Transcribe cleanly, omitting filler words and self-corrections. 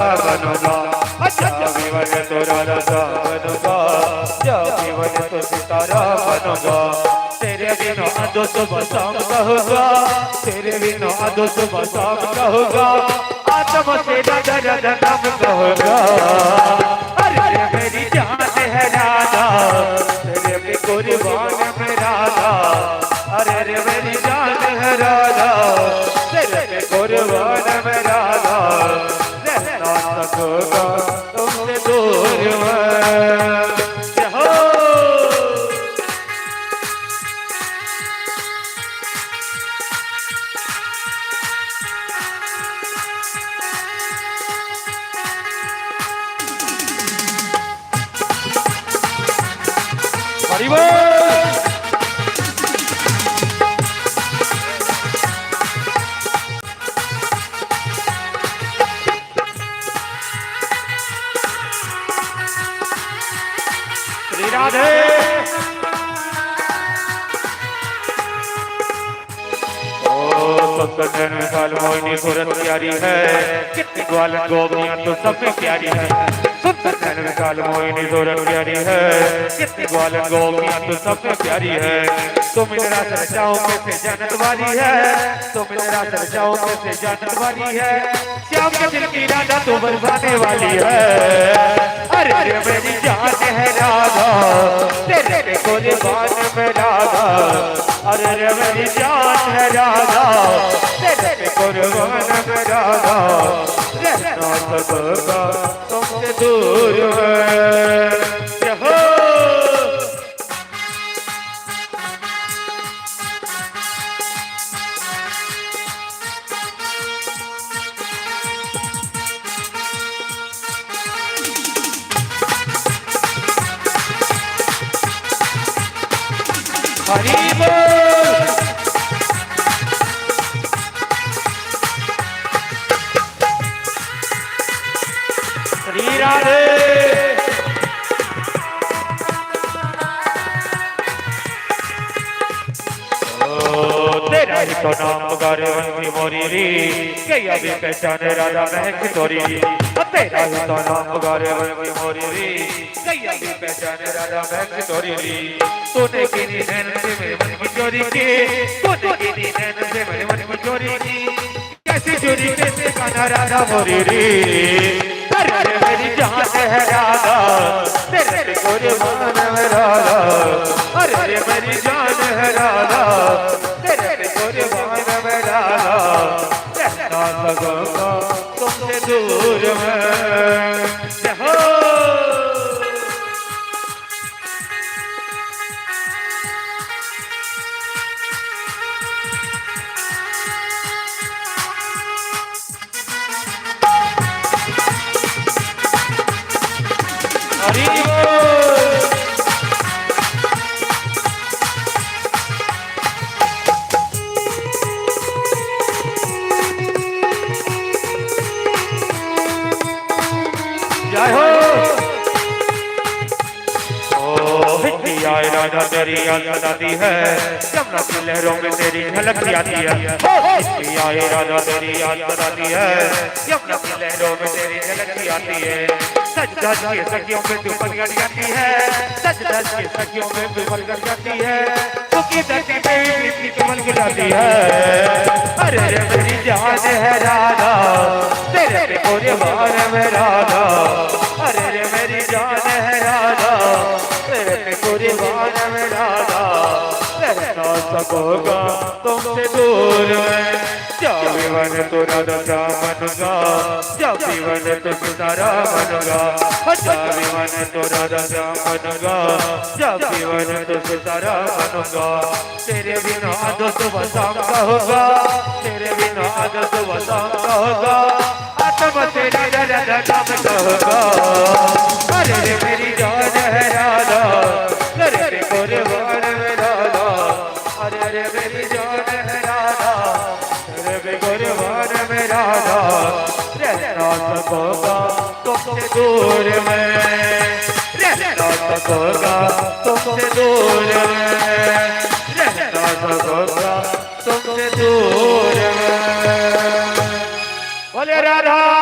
बनूंगा, जब भी बने तो राजा बनूंगा, जब भी बने तो सितारा बनूंगा। तेरे बिना आदो सुबह शाम कहूँगा, तेरे बिना आदो सुबह शाम कहूँगा, आत्मा से राजा नाम कहूँगा। अरे मेरी जान है राधा, तेरे पे कुर्बान में राधा। अरे मेरी जान है राधा, तेरे पे कुर्बान में राधा। रहना सकूंगा तुमसे दूर में। राधे सत्संग साल मोहिनी सूरत प्यारी है, कितनी ग्वाल गोपियां तो सब में प्यारी है। सत्संग साल मोहिनी सूरत प्यारी है, कितनी ग्वाल गोपियां तो सब में प्यारी है। तुम मेरा सरजाओं कैसे जन्नत वाली है, तुम मेरा सरजाओं कैसे जन्नत वाली है। श्याम के दिल की राधा तो बरसाने वाली है। अरे मेरी जान है राधा, तेरे पे कुर्बान में राधा। अरे मेरी जान है राधा, तेरे पे कुर्बान में राधा। रहना सकूंगा तुमसे दूर में। हरि बोल। श्री राधे। तेरा ही तो नाम पुकारे वंशी मोरी री, कई अभी पहचाने राधा महक तोरी। तेरा ही तो नाम पुकारे वंशी मोरी री, कई अभी पहचाने राधा महक तोरी। तूने गिनी नैन से मेरे मन की चोरी की, तूने गिनी नैन से मेरे मन की चोरी की। कैसी चोरी कैसे खाना राधा मोरी री। अरे मेरी जान है राधा, तेरे पे कुर्बान में राधा। अरे मेरी जान है राधा, तेरे पे कुर्बान में राधा। रहना सकूंगा तुमसे दूर में। राधा तेरी याद सताती है, यमुना की लहरों में तेरी झलक भी आती है। आए राधा तेरी याद सताती है, यमुना की लहरों में तेरी झलक भी आती है। सच धज के सखियों में तू पलट जाती है, सच धज के सखियों में तू पलट जाती है। तुकी धरती पे भी कमल गिराती है। अरे मेरी जान है राधा, तेरे पे कुर्बान में राधा। अरे मेरी जान है राधा, तेरे पे कुर्बान में राधा। रहना सकूंगा तुमसे दूर में। जब भी बने तो राधा बनूंगा, जब भी बने तो सितारा बनूंगा। जब भी बने तो राधा बनूंगा, जब भी बने तो सितारा बनूंगा। तेरे बिना आदो सुबह शाम का होगा, तेरे बिना आदो सुबह शाम का होगा। आत्मा से राधा नाम कहूँगा। अरे मेरी जान है राधा, तेरे पे कुर्बान में राधा। अरे मेरी जान है राधा, तेरे पे कुर्बान में राधा। रहना सकूंगा तुमसे दूर में, रहना सकूंगा तुमसे दूर में, रहना सकूंगा तुमसे दूर में। बोले राधा।